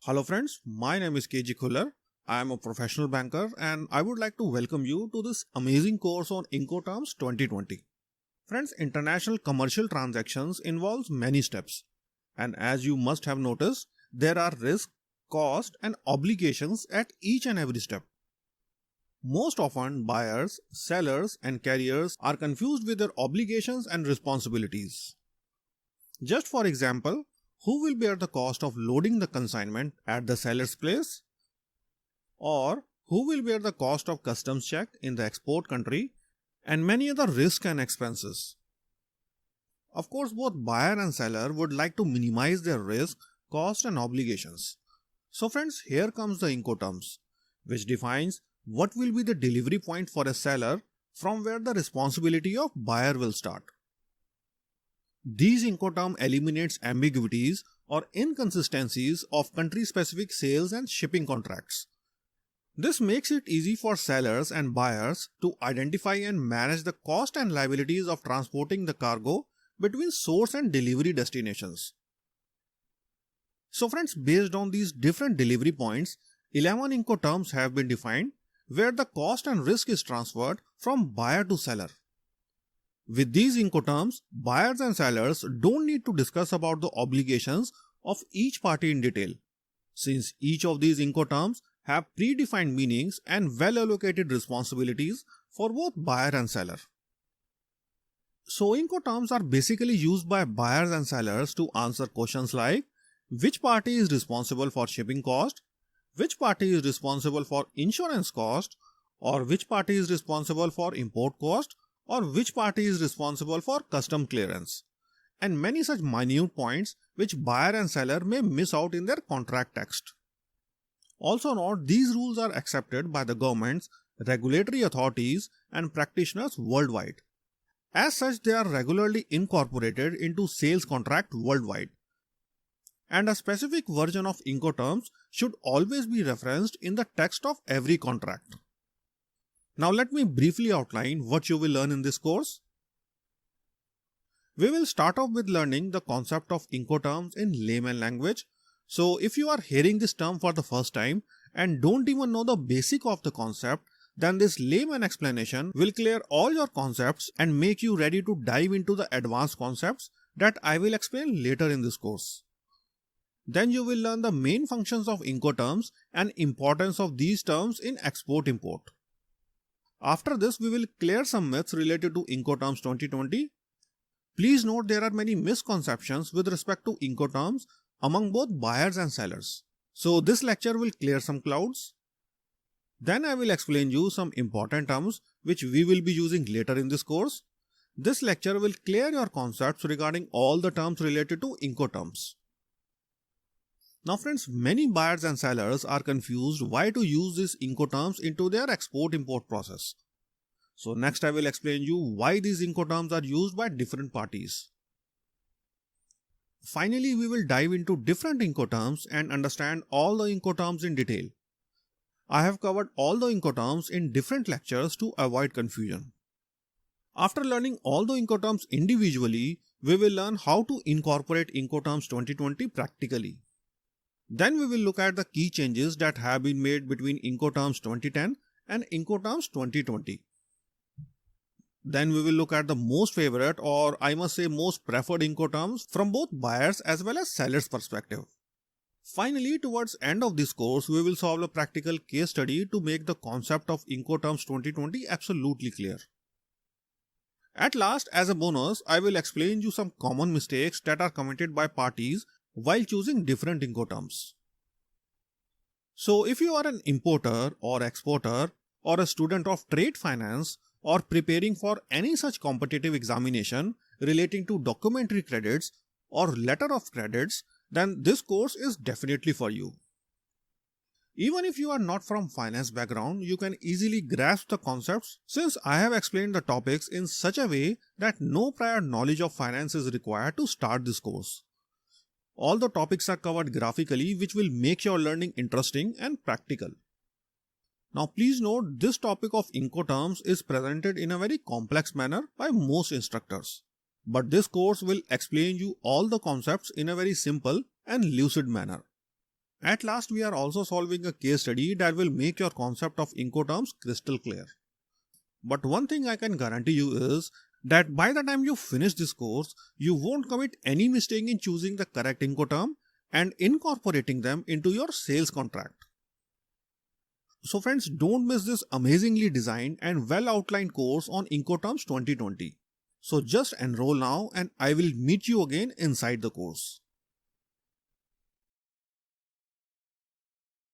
Hello friends, my name is KG Khuller. I am a professional banker and I would like to welcome you to this amazing course on Incoterms 2020. Friends, international commercial transactions involves many steps, and as you must have noticed, there are risks, cost and obligations at each and every step. Most often, buyers, sellers and carriers are confused with their obligations and responsibilities. Just for example, who will bear the cost of loading the consignment at the seller's place? Or who will bear the cost of customs check in the export country and many other risks and expenses? Of course, both buyer and seller would like to minimize their risk, cost and obligations. So friends, here comes the Incoterms, which defines what will be the delivery point for a seller from where the responsibility of buyer will start. These Incoterm eliminates ambiguities or inconsistencies of country-specific sales and shipping contracts. This makes it easy for sellers and buyers to identify and manage the cost and liabilities of transporting the cargo between source and delivery destinations. So friends, based on these different delivery points, 11 Incoterms have been defined where the cost and risk is transferred from buyer to seller. With these Incoterms, buyers and sellers don't need to discuss about the obligations of each party in detail, since each of these Incoterms have predefined meanings and well-allocated responsibilities for both buyer and seller. So Incoterms are basically used by buyers and sellers to answer questions like which party is responsible for shipping cost, which party is responsible for insurance cost, or which party is responsible for import cost, or which party is responsible for custom clearance, and many such minute points which buyer and seller may miss out in their contract text. Also note, these rules are accepted by the governments, regulatory authorities and practitioners worldwide. As such, they are regularly incorporated into sales contract worldwide. And a specific version of Incoterms should always be referenced in the text of every contract. Now let me briefly outline what you will learn in this course. We will start off with learning the concept of Incoterms in layman language. So if you are hearing this term for the first time and don't even know the basic of the concept, then this layman explanation will clear all your concepts and make you ready to dive into the advanced concepts that I will explain later in this course. Then you will learn the main functions of Incoterms and importance of these terms in export-import. After this, we will clear some myths related to Incoterms 2020. Please note there are many misconceptions with respect to Incoterms among both buyers and sellers. So this lecture will clear some clouds. Then I will explain you some important terms which we will be using later in this course. This lecture will clear your concepts regarding all the terms related to Incoterms. Now friends, many buyers and sellers are confused why to use these Incoterms into their export-import process. So next I will explain you why these Incoterms are used by different parties. Finally, we will dive into different Incoterms and understand all the Incoterms in detail. I have covered all the Incoterms in different lectures to avoid confusion. After learning all the Incoterms individually, we will learn how to incorporate Incoterms 2020 practically. Then we will look at the key changes that have been made between Incoterms 2010 and Incoterms 2020. Then we will look at the most favorite, or I must say most preferred Incoterms from both buyers as well as sellers perspective. Finally, towards end of this course, we will solve a practical case study to make the concept of Incoterms 2020 absolutely clear. At last, as a bonus, I will explain you some common mistakes that are committed by parties while choosing different Incoterms. So if you are an importer or exporter or a student of trade finance or preparing for any such competitive examination relating to documentary credits or letter of credits, then this course is definitely for you. Even if you are not from finance background, you can easily grasp the concepts since I have explained the topics in such a way that no prior knowledge of finance is required to start this course. All the topics are covered graphically, which will make your learning interesting and practical. Now please note, this topic of Incoterms is presented in a very complex manner by most instructors. But this course will explain you all the concepts in a very simple and lucid manner. At last, we are also solving a case study that will make your concept of Incoterms crystal clear. But one thing I can guarantee you is that by the time you finish this course, you won't commit any mistake in choosing the correct Incoterm and incorporating them into your sales contract. So friends, don't miss this amazingly designed and well outlined course on Incoterms 2020. So just enroll now and I will meet you again inside the course.